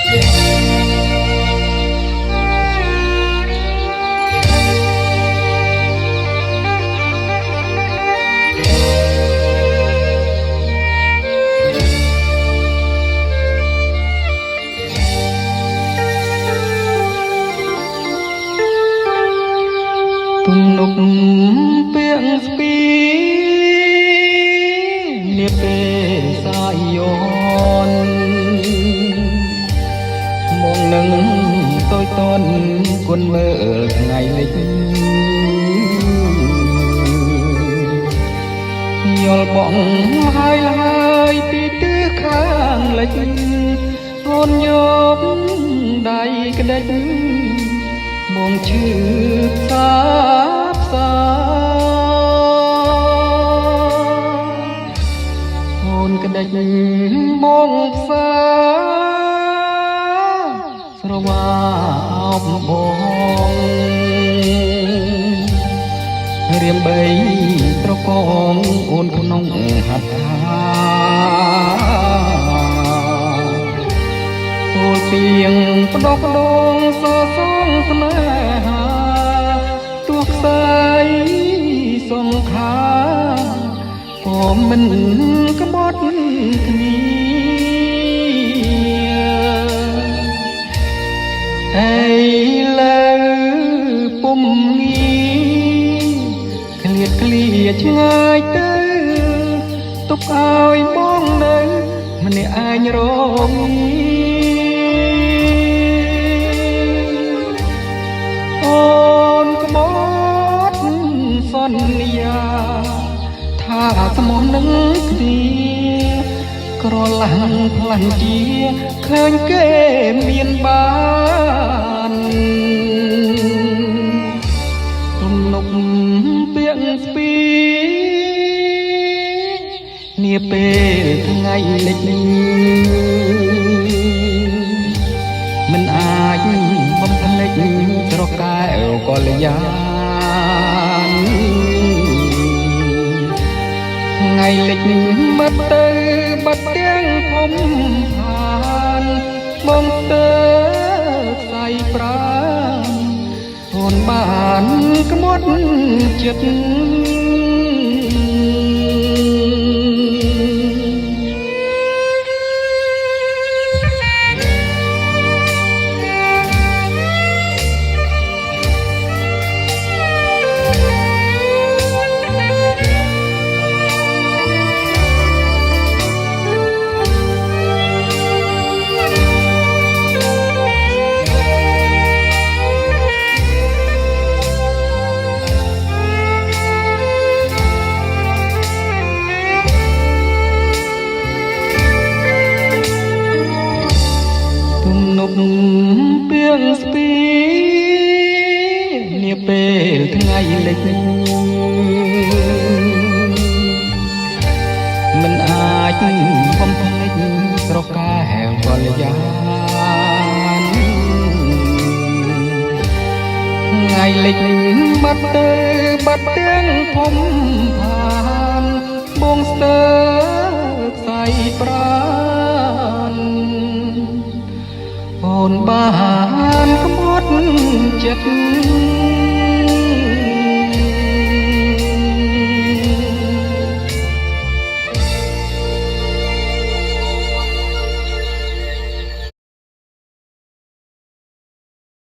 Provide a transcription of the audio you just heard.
ទំនុកពាងស្ពីនាពេលសាយយន់មកនឹងតូចតន់គុណមើលថ្ងៃលិចយល់បងហើយពីទិសខាងលិចអូនយកដៃក្ដិចបងឈឺសាបសាអូនក្ដិចបងផ្សាស្រវាអបបងរៀមបីត្រកងអូនក្នុងហត្ថាអូនពីងផ្ដោកដងសសងស្នេហាទោះខ្សែសងខាក៏មិនក្បត់គ្នាអីលើពុំងាឃ្លាតឆ្ងាយទៅទុកឲ្យបងនៅម្នាក់ឯងរងអូនក្បត់សន្យាថាស្មោះនឹងគ្នាក្រឡាំងផ្លាន់ជាឃើញគេមានបានទំនុកពាក់ស្ពីនាពេលថ្ងៃលិចមិនអាចបំភ្លេចស្រកែវកល្យានថ្ងៃលិចបាត់ទៅបាត់ទាំងភូមិឋានបងស្ទើផ្សៃប្រាណអូនបានក្បត់ចិត្តពាងស្ពីនាពេលថ្ងៃលិចមិនអាចបំភ្លេចស្រកែវកល្យានថ្ងៃលិចបាត់ទៅបាត់ទាំងភូមិឋានបងស្ទើផ្សៃប្រាណអូនបានក្បត់ចិត្ត